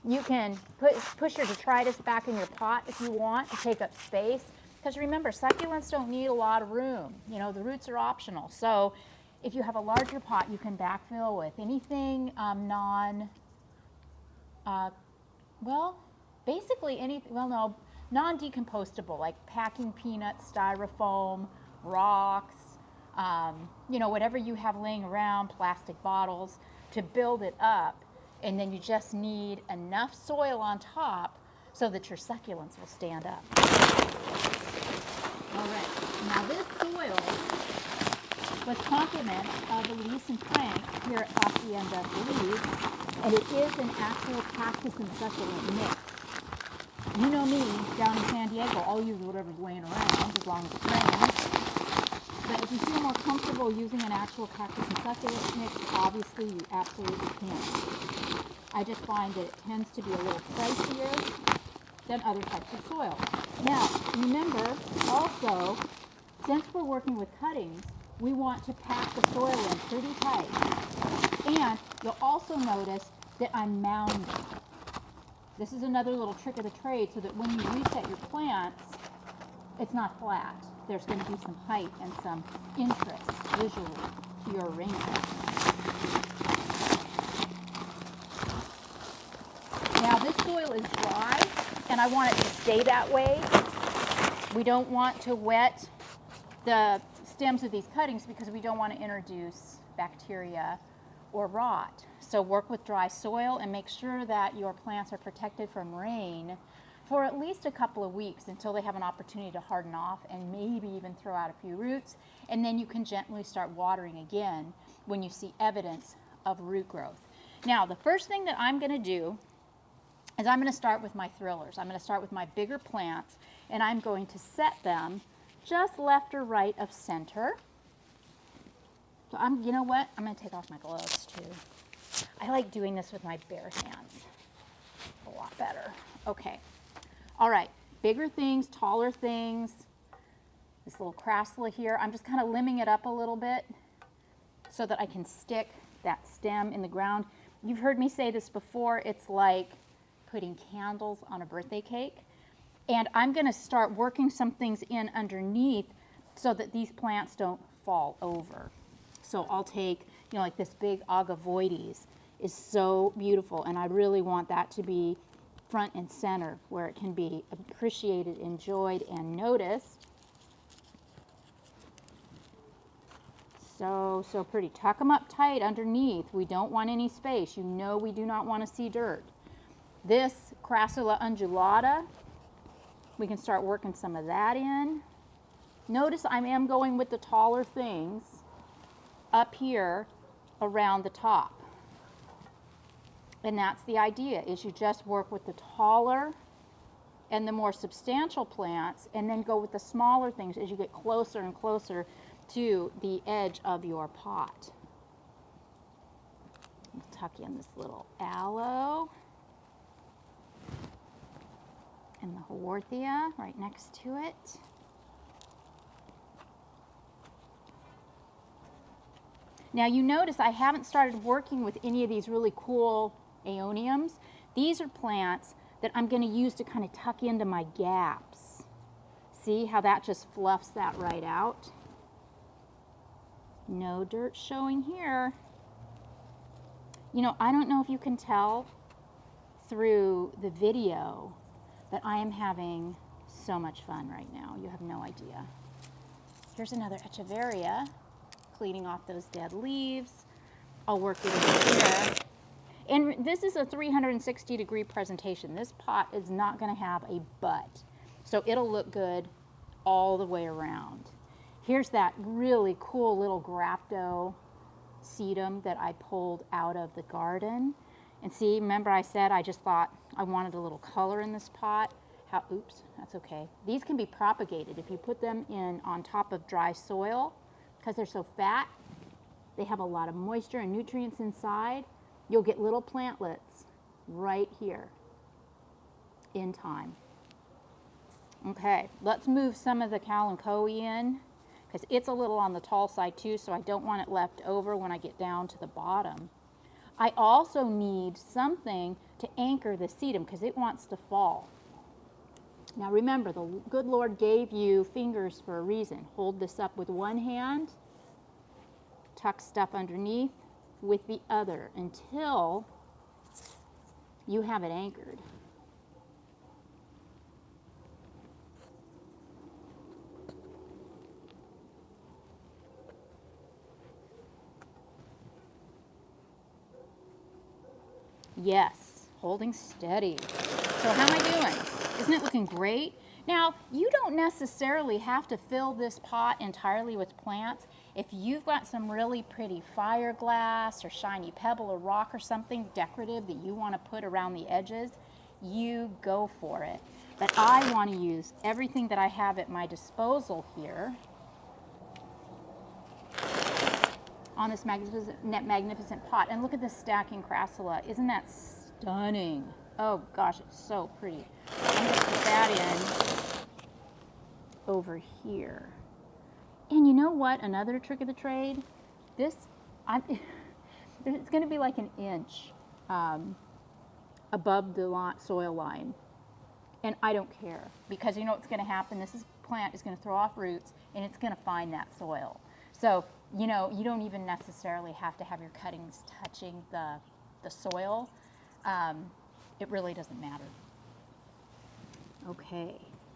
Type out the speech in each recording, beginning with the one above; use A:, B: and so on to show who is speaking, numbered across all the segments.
A: You can push your detritus back in your pot if you want to take up space. Because remember, succulents don't need a lot of room. You know, the roots are optional. So if you have a larger pot, you can backfill with anything basically anything, non-decomposable, like packing peanuts, styrofoam, rocks, you know, whatever you have laying around, plastic bottles, to build it up. And then you just need enough soil on top so that your succulents will stand up. All right, now this soil was complement of Elise and Frank here at Hacienda Belize, and it is an actual cactus and succulent mix. You know me, down in San Diego, I'll use whatever's laying around as long as it's raining. But if you feel more comfortable using an actual cactus and succulent mix, obviously you absolutely can. I just find that it tends to be a little pricier than other types of soil. Now, remember also, since we're working with cuttings, we want to pack the soil in pretty tight. And you'll also notice that I'm mounding. This is another little trick of the trade so that when you reset your plants, it's not flat. There's going to be some height and some interest visually to your arrangement. Now this soil is dry and I want it to stay that way. We don't want to wet the stems of these cuttings because we don't want to introduce bacteria or rot. So work with dry soil and make sure that your plants are protected from rain for at least a couple of weeks until they have an opportunity to harden off and maybe even throw out a few roots. And then you can gently start watering again when you see evidence of root growth. Now, the first thing that I'm going to do is I'm going to start with my thrillers. I'm going to start with my bigger plants, and I'm going to set them just left or right of center. So you know what? I'm going to take off my gloves too. I like doing this with my bare hands a lot better. Okay. All right. Bigger things, taller things. This little crassula here, I'm just kind of limbing it up a little bit so that I can stick that stem in the ground. You've heard me say this before. It's like putting candles on a birthday cake. And I'm going to start working some things in underneath so that these plants don't fall over. So I'll take, you know, like this big agavoides is so beautiful, and I really want that to be front and center where it can be appreciated, enjoyed, and noticed. So pretty. Tuck them up tight underneath. We don't want any space. You know we do not want to see dirt. This Crassula undulata, we can start working some of that in. Notice I am going with the taller things up here around the top. And that's the idea, is you just work with the taller and the more substantial plants and then go with the smaller things as you get closer and closer to the edge of your pot. We'll tuck in this little aloe and the haworthia right next to it. Now you notice I haven't started working with any of these really cool aeoniums. These are plants that I'm going to use to kind of tuck into my gaps. See how that just fluffs that right out? No dirt showing here. You know, I don't know if you can tell through the video that I am having so much fun right now. You have no idea. Here's another echeveria, cleaning off those dead leaves. I'll work it over here. And this is a 360-degree presentation. This pot is not going to have a butt, so it'll look good all the way around. Here's that really cool little grapto sedum that I pulled out of the garden. And see, remember I said I just thought I wanted a little color in this pot. Oops, that's okay. These can be propagated if you put them in on top of dry soil. Because they're so fat, they have a lot of moisture and nutrients inside. You'll get little plantlets right here in time. Okay, let's move some of the kalanchoe in because it's a little on the tall side too, so I don't want it left over when I get down to the bottom. I also need something to anchor the sedum because it wants to fall. Now remember, the good Lord gave you fingers for a reason. Hold this up with one hand, tuck stuff underneath with the other until you have it anchored. Yes, holding steady. So how am I doing? Isn't it looking great? Now, you don't necessarily have to fill this pot entirely with plants. If you've got some really pretty fire glass or shiny pebble or rock or something decorative that you want to put around the edges, you go for it. But I want to use everything that I have at my disposal here on this magnificent pot. And look at this stacking crassula. Isn't that stunning? Oh gosh, it's so pretty. I'm going to put that in over here. And you know what? Another trick of the trade. It's going to be like an inch above the soil line. And I don't care, because you know what's going to happen? This plant is going to throw off roots, and it's going to find that soil. So, you know, you don't even necessarily have to have your cuttings touching the soil. It really doesn't matter. Okay,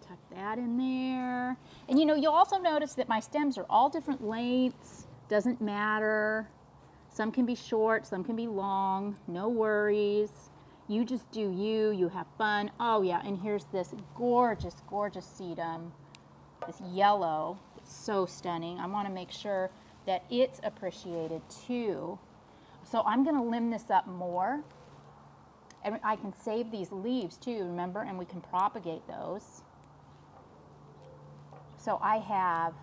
A: tuck that in there. And you know, you'll also notice that my stems are all different lengths. Doesn't matter. Some can be short, some can be long. No worries. You just do you. You have fun. Oh yeah, and here's this gorgeous, gorgeous sedum. This yellow. It's so stunning. I want to make sure that it's appreciated too. So I'm going to limb this up more. And I can save these leaves too, remember, and we can propagate those. So I have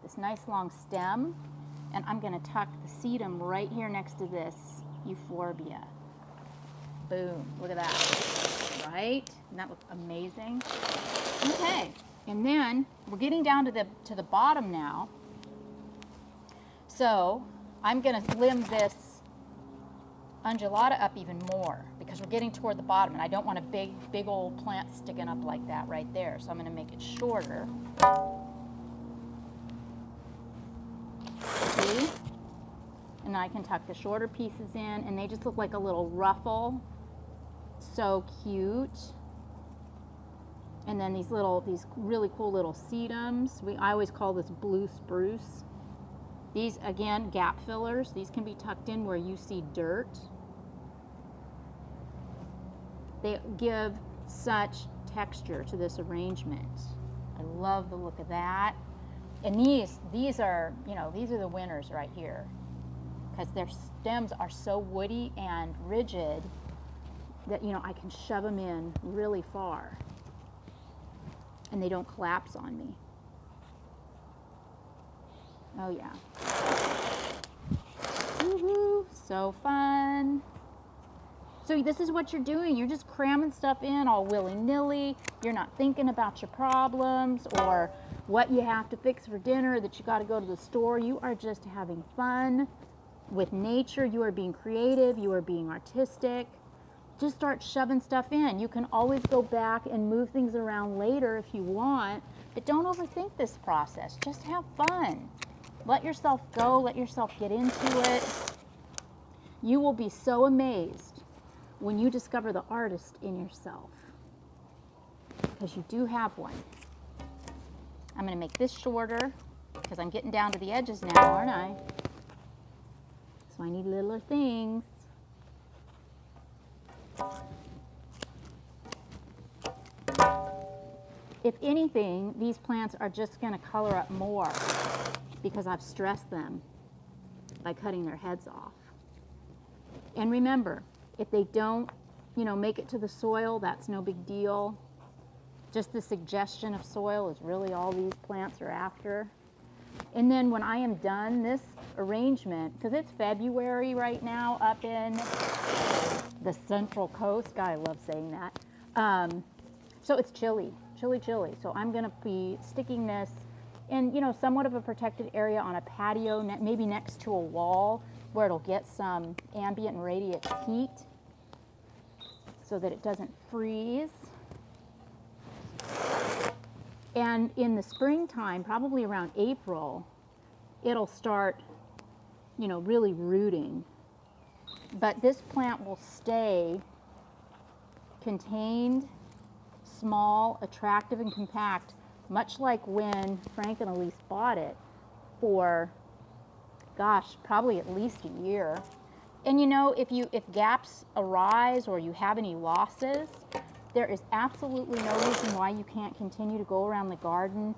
A: this nice long stem, and I'm going to tuck the sedum right here next to this euphorbia. Boom, look at that, right? Doesn't that look amazing? Okay, and then we're getting down to the bottom now. So I'm going to limb this undulata up even more because we're getting toward the bottom, and I don't want a big old plant sticking up like that right there. So I'm going to make it shorter. See? And I can tuck the shorter pieces in, and they just look like a little ruffle. So cute. And then these really cool little sedums. I always call this blue spruce. These, again, gap fillers. These can be tucked in where you see dirt. They give such texture to this arrangement. I love the look of that. And these are, you know, these are the winners right here, because their stems are so woody and rigid that, you know, I can shove them in really far and they don't collapse on me. Oh yeah. Woohoo, so fun. So this is what you're doing. You're just cramming stuff in all willy-nilly. You're not thinking about your problems or what you have to fix for dinner, that you got to go to the store. You are just having fun with nature. You are being creative. You are being artistic. Just start shoving stuff in. You can always go back and move things around later if you want, but don't overthink this process. Just have fun. Let yourself go. Let yourself get into it. You will be so amazed when you discover the artist in yourself, because you do have one. I'm going to make this shorter because I'm getting down to the edges now, aren't I? So I need littler things. If anything, these plants are just going to color up more because I've stressed them by cutting their heads off. And remember, if they don't, you know, make it to the soil, that's no big deal. Just the suggestion of soil is really all these plants are after. And then when I am done this arrangement, because it's February right now up in the Central Coast, God, I love saying that. So it's chilly. So I'm going to be sticking this in, you know, somewhat of a protected area on a patio, maybe next to a wall where it'll get some ambient and radiant heat so that it doesn't freeze. And in the springtime, probably around April, it'll start, you know, really rooting. But this plant will stay contained, small, attractive, and compact, much like when Frank and Elise bought it for, gosh, probably at least a year. And you know, if gaps arise or you have any losses, there is absolutely no reason why you can't continue to go around the garden,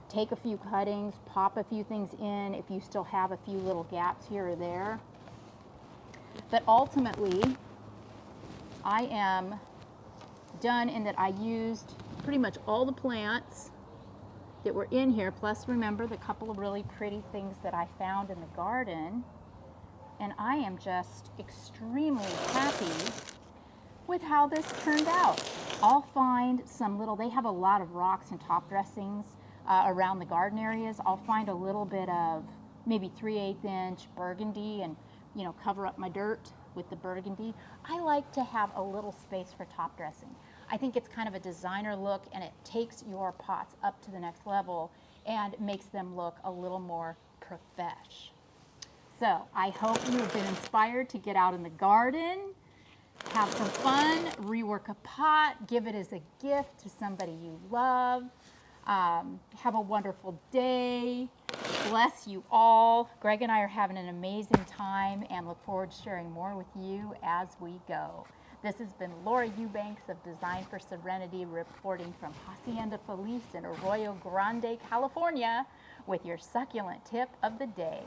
A: take a few cuttings, pop a few things in if you still have a few little gaps here or there. But ultimately, I am done in that I used pretty much all the plants that were in here, plus remember the couple of really pretty things that I found in the garden. And I am just extremely happy with how this turned out. I'll find some little, they have a lot of rocks and top dressings around the garden areas. I'll find a little bit of maybe 3/8 inch burgundy and, you know, cover up my dirt with the burgundy. I like to have a little space for top dressing. I think it's kind of a designer look, and it takes your pots up to the next level and makes them look a little more profesh. So I hope you have been inspired to get out in the garden, have some fun, rework a pot, give it as a gift to somebody you love. Have a wonderful day. Bless you all. Greg and I are having an amazing time and look forward to sharing more with you as we go. This has been Laura Eubanks of Design for Serenity reporting from Hacienda Feliz in Arroyo Grande, California with your succulent tip of the day.